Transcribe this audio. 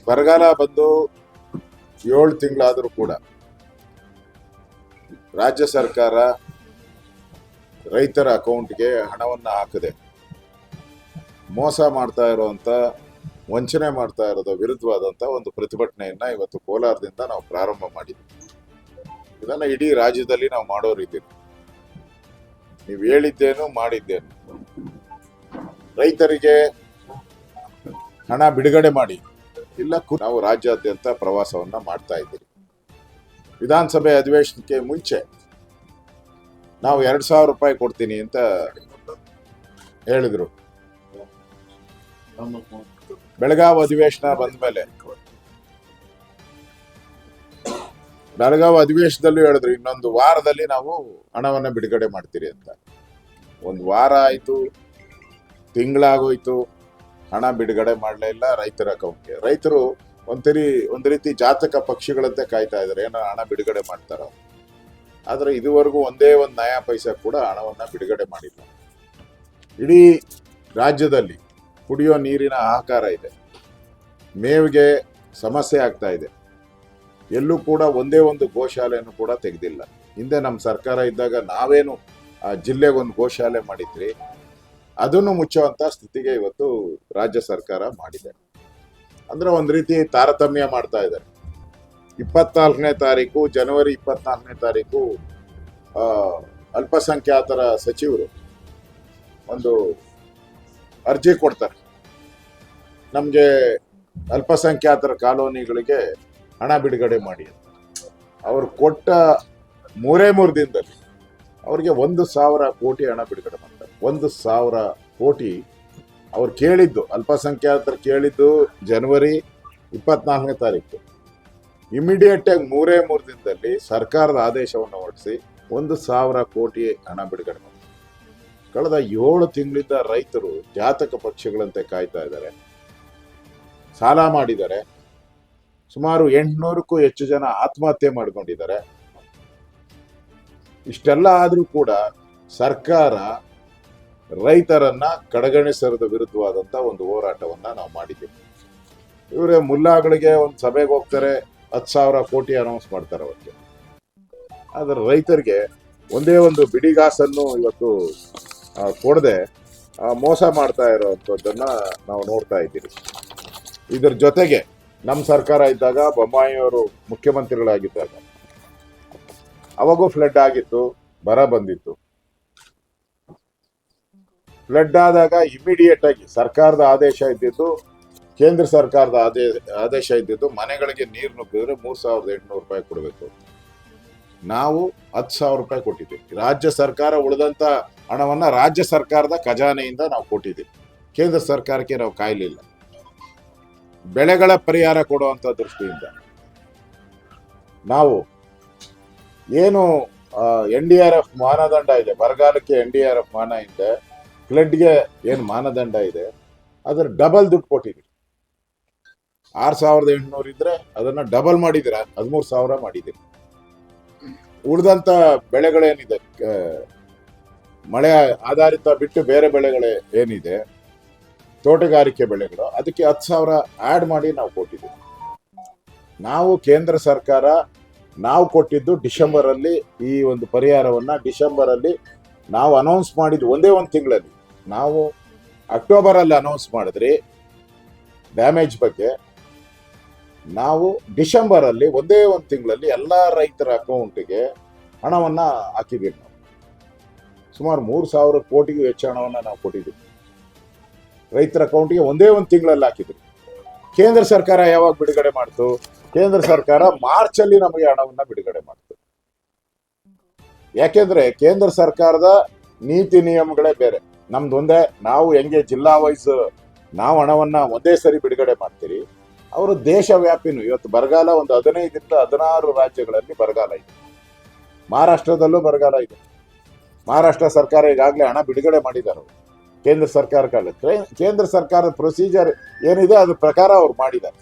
ಬರಗಾಲ ಬಂದು 7 ತಿಂಗಳಾದರೂ ಕೂಡ ರಾಜ್ಯ ಸರ್ಕಾರ ರೈತರ ಅಕೌಂಟ್ಗೆ ಹಣವನ್ನು ಹಾಕದೆ ಮೋಸ ಮಾಡ್ತಾ ಇರುವಂತ, ವಂಚನೆ ಮಾಡ್ತಾ ಇರೋದು ವಿರುದ್ಧವಾದಂತ ಒಂದು ಪ್ರತಿಭಟನೆಯನ್ನ ಇವತ್ತು ಕೋಲಾರದಿಂದ ನಾವು ಪ್ರಾರಂಭ ಮಾಡಿದ್ವಿ. ಇದನ್ನ ಇಡೀ ರಾಜ್ಯದಲ್ಲಿ ನಾವು ಮಾಡೋರಿದ್ದೀವಿ. ನೀವು ಹೇಳಿದ್ದೇನು ಮಾಡಿದ್ದೇನು, ರೈತರಿಗೆ ಹಣ ಬಿಡುಗಡೆ ಮಾಡಿ ಇಲ್ಲ. ನಾವು ರಾಜ್ಯಾದ್ಯಂತ ಪ್ರವಾಸವನ್ನ ಮಾಡ್ತಾ ಇದ್ದೀವಿ. ವಿಧಾನಸಭೆ ಅಧಿವೇಶನಕ್ಕೆ ಮುಂಚೆ ನಾವು 2,000 ರೂಪಾಯಿ ಕೊಡ್ತೀನಿ ಅಂತ ಹೇಳಿದ್ರು. ಬೆಳಗಾವಿ ಅಧಿವೇಶನ ಬಂದ ಮೇಲೆ ಬೆಳಗಾವಿ ಅಧಿವೇಶನದಲ್ಲೂ ಹೇಳಿದ್ರು, ಇನ್ನೊಂದು ವಾರದಲ್ಲಿ ನಾವು ಹಣವನ್ನ ಬಿಡುಗಡೆ ಮಾಡ್ತೀರಿ ಅಂತ. 1 ವಾರ ಆಯ್ತು, ತಿಂಗಳಾಗೋಯ್ತು, ಹಣ ಬಿಡುಗಡೆ ಮಾಡಲೇ ಇಲ್ಲ ರೈತರ ಅಕೌಂಟ್ಗೆ. ರೈತರು ಒಂದು ರೀತಿ ಜಾತಕ ಪಕ್ಷಿಗಳಂತೆ ಕಾಯ್ತಾ ಇದ್ದಾರೆ, ಏನೋ ಹಣ ಬಿಡುಗಡೆ ಮಾಡ್ತಾರ. ಆದ್ರೆ ಇದುವರೆಗೂ ಒಂದೇ ಒಂದು ನಯಾ ಪೈಸೆ ಕೂಡ ಹಣವನ್ನ ಬಿಡುಗಡೆ ಮಾಡಿಲ್ಲ. ಇಡೀ ರಾಜ್ಯದಲ್ಲಿ ಕುಡಿಯೋ ನೀರಿನ ಹಾಹಾಕಾರ ಇದೆ, ಮೇವಿಗೆ ಸಮಸ್ಯೆ ಆಗ್ತಾ ಇದೆ. ಎಲ್ಲೂ ಕೂಡ ಒಂದೇ ಒಂದು ಗೋಶಾಲೆಯನ್ನು ಕೂಡ ತೆಗೆದಿಲ್ಲ. ಹಿಂದೆ ನಮ್ಮ ಸರ್ಕಾರ ಇದ್ದಾಗ ನಾವೇನು ಆ ಜಿಲ್ಲೆಗೊಂದು ಗೋಶಾಲೆ ಮಾಡಿದ್ರಿ, ಅದನ್ನು ಮುಚ್ಚುವಂತ ಸ್ಥಿತಿಗೆ ಇವತ್ತು ರಾಜ್ಯ ಸರ್ಕಾರ ಮಾಡಿದೆ. ಅಂದ್ರೆ ಒಂದು ರೀತಿ ತಾರತಮ್ಯ ಮಾಡ್ತಾ ಇದ್ದಾರೆ. 24ನೇ ತಾರೀಕು, ಜನವರಿ 24ನೇ ತಾರೀಕು ಅಲ್ಪಸಂಖ್ಯಾತರ ಸಚಿವರು ಒಂದು ಅರ್ಜಿ ಕೊಡ್ತಾರೆ, ನಮ್ಗೆ ಅಲ್ಪಸಂಖ್ಯಾತರ ಕಾಲೋನಿಗಳಿಗೆ ಹಣ ಬಿಡುಗಡೆ ಮಾಡಿ ಅಂತ. ಅವ್ರು ಕೊಟ್ಟ 3 ದಿನದಲ್ಲಿ ಅವ್ರಿಗೆ 1,000 ಕೋಟಿ ಹಣ ಬಿಡುಗಡೆ ಮಾಡ್ತಾರೆ. 1,000 ಕೋಟಿ ಅವ್ರು ಕೇಳಿದ್ದು, ಅಲ್ಪಸಂಖ್ಯಾತರು ಕೇಳಿದ್ದು ಜನವರಿ 24ನೇ ತಾರೀಕು. ಇಮಿಡಿಯೇಟ್ ಆಗಿ 3 ದಿನದಲ್ಲಿ ಸರ್ಕಾರದ ಆದೇಶವನ್ನು ಹೊರಡಿಸಿ 1,000 ಕೋಟಿ ಹಣ ಬಿಡುಗಡೆ ಮಾಡ್ತಾರೆ. ಕಳೆದ 7 ತಿಂಗಳಿಂದ ರೈತರು ಜಾತಕ ಪಕ್ಷಿಗಳಂತೆ ಕಾಯ್ತಾ ಇದ್ದಾರೆ, ಸಾಲ ಮಾಡಿದ್ದಾರೆ. ಸುಮಾರು 800ಕ್ಕೂ ಹೆಚ್ಚು ಜನ ಆತ್ಮಹತ್ಯೆ ಮಾಡ್ಕೊಂಡಿದ್ದಾರೆ. ಇಷ್ಟೆಲ್ಲ ಆದ್ರೂ ಕೂಡ ಸರ್ಕಾರ ರೈತರನ್ನ ಕಡೆಗಣಿಸರದ ವಿರುದ್ಧವಾದಂತ ಒಂದು ಹೋರಾಟವನ್ನ ನಾವು ಮಾಡಿದ್ದೀವಿ. ಇವರೇ ಮುಲ್ಲಾಗಳಿಗೆ ಒಂದು ಸಭೆಗೆ ಹೋಗ್ತಾರೆ, 10,000 ಕೋಟಿ ಅನೌನ್ಸ್ ಮಾಡ್ತಾರೆ ಅವಕ್ಕೆ. ಆದ್ರೆ ರೈತರಿಗೆ ಒಂದೇ ಒಂದು ಬಿಡಿಗಾಸನ್ನು ಇವತ್ತು ಕೊಡದೆ ಮೋಸ ಮಾಡ್ತಾ ಇರೋವಂಥದ್ದನ್ನ ನಾವು ನೋಡ್ತಾ ಇದ್ದೀವಿ. ಇದ್ರ ಜೊತೆಗೆ ನಮ್ಮ ಸರ್ಕಾರ ಇದ್ದಾಗ, ಬೊಮ್ಮಾಯಿಯವರು ಮುಖ್ಯಮಂತ್ರಿಗಳಾಗಿದ್ದಾಗ ಅವಾಗೂ ಫ್ಲಡ್ ಆಗಿತ್ತು, ಬರ ಬಂದಿತ್ತು. ಫ್ಲಡ್ ಆದಾಗ ಇಮಿಡಿಯೇಟ್ ಆಗಿ ಸರ್ಕಾರದ ಆದೇಶ ಇದ್ದಿದ್ದು, ಕೇಂದ್ರ ಸರ್ಕಾರದ ಆದೇಶ ಇದ್ದಿದ್ದು, ಮನೆಗಳಿಗೆ ನೀರು ನುಗ್ಗಿದ್ರೆ 3,800 ರೂಪಾಯಿ ಕೊಡಬೇಕು. ನಾವು 10,000 ರೂಪಾಯಿ ಕೊಟ್ಟಿದ್ದೀವಿ. ರಾಜ್ಯ ಸರ್ಕಾರ ಉಳಿದಂತ ಹಣವನ್ನ ರಾಜ್ಯ ಸರ್ಕಾರದ ಖಜಾನೆಯಿಂದ ನಾವು ಕೊಟ್ಟಿದ್ದೀವಿ. ಕೇಂದ್ರ ಸರ್ಕಾರಕ್ಕೆ ನಾವು ಕಾಯಲಿಲ್ಲ. ಬೆಳೆಗಳ ಪರಿಹಾರ ಕೊಡುವಂತ ದೃಷ್ಟಿಯಿಂದ ನಾವು ಏನು NDRF ಮಾನದಂಡ ಇದೆ, ಬರಗಾಲಕ್ಕೆ NDRF ಮಾನ ಇದೆ, ಫ್ಲಡ್ಗೆ ಏನು ಮಾನದಂಡ ಇದೆ, ಅದರ ಡಬಲ್ ದುಡ್ಡು ಕೊಟ್ಟಿದ್ದೀವಿ. 6,800 ಇದ್ರೆ ಅದನ್ನ ಡಬಲ್ ಮಾಡಿದಿರ 13,000 ಮಾಡಿದ್ದೀವಿ. ಉಳಿದಂತ ಬೆಳೆಗಳೇನಿದೆ, ಮಳೆ ಆಧಾರಿತ ಬಿಟ್ಟು ಬೇರೆ ಬೆಳೆಗಳೇ ಏನಿದೆ, ತೋಟಗಾರಿಕೆ ಬೆಳೆಗಳು, ಅದಕ್ಕೆ 10,000 ಆಡ್ ಮಾಡಿ ನಾವು ಕೊಟ್ಟಿದ್ದೀವಿ. ನಾವು ಕೇಂದ್ರ ಸರ್ಕಾರ ನಾವು ಕೊಟ್ಟಿದ್ದು ಡಿಸೆಂಬರ್ ಅಲ್ಲಿ ಈ ಒಂದು ಪರಿಹಾರವನ್ನ ಡಿಸೆಂಬರ್ ಅಲ್ಲಿ ನಾವು ಅನೌನ್ಸ್ ಮಾಡಿದ್ದು ಒಂದೇ ಒಂದು ತಿಂಗಳಲ್ಲಿ. ನಾವು ಅಕ್ಟೋಬರ್ ಅಲ್ಲಿ ಅನೌನ್ಸ್ ಮಾಡಿದ್ರಿ ಡ್ಯಾಮೇಜ್ ಬಗ್ಗೆ. ನಾವು ಡಿಸೆಂಬರ್ ಅಲ್ಲಿ ಒಂದೇ ಒಂದು ತಿಂಗಳಲ್ಲಿ ಎಲ್ಲಾ ರೈತರ ಅಕೌಂಟ್ಗೆ ಹಣವನ್ನ ಹಾಕಿದ್ದೀವಿ. ನಾವು ಸುಮಾರು 3,000 ಕೋಟಿಗೂ ಹೆಚ್ಚು ಹಣವನ್ನ ನಾವು ಕೊಟ್ಟಿದ್ದೀವಿ. ರೈತರ ಅಕೌಂಟ್ಗೆ ಒಂದೇ ಒಂದು ತಿಂಗಳಲ್ಲಿ ಹಾಕಿದ್ವಿ. ಕೇಂದ್ರ ಸರ್ಕಾರ ಯಾವಾಗ ಬಿಡುಗಡೆ ಮಾಡ್ತು? ಕೇಂದ್ರ ಸರ್ಕಾರ ಮಾರ್ಚ್ ಅಲ್ಲಿ ನಮಗೆ ಹಣವನ್ನ ಬಿಡುಗಡೆ ಮಾಡ್ತು. ಯಾಕೆಂದ್ರೆ ಕೇಂದ್ರ ಸರ್ಕಾರದ ನೀತಿ ನಿಯಮಗಳೇ ಬೇರೆ, ನಮ್ದು ಒಂದೇ. ನಾವು ಹೆಂಗೆ ಜಿಲ್ಲಾ ವೈಸ್ ನಾವು ಹಣವನ್ನ ಒಂದೇ ಸರಿ ಬಿಡುಗಡೆ ಮಾಡ್ತೀರಿ, ಅವರು ದೇಶವ್ಯಾಪಿನೂ. ಇವತ್ತು ಬರಗಾಲ ಒಂದು 15ರಿಂದ 16 ರಾಜ್ಯಗಳಲ್ಲಿ ಬರಗಾಲ ಇದೆ. ಮಹಾರಾಷ್ಟ್ರದಲ್ಲೂ ಬರಗಾಲ ಇದೆ. ಮಹಾರಾಷ್ಟ್ರ ಸರ್ಕಾರ ಈಗಾಗಲೇ ಹಣ ಬಿಡುಗಡೆ ಮಾಡಿದ್ದಾರೆ. ಕೇಂದ್ರ ಸರ್ಕಾರ ಕೇಂದ್ರ ಸರ್ಕಾರದ ಪ್ರೊಸೀಜರ್ ಏನಿದೆ ಅದ್ರ ಪ್ರಕಾರ ಅವ್ರು ಮಾಡಿದ್ದಾರೆ.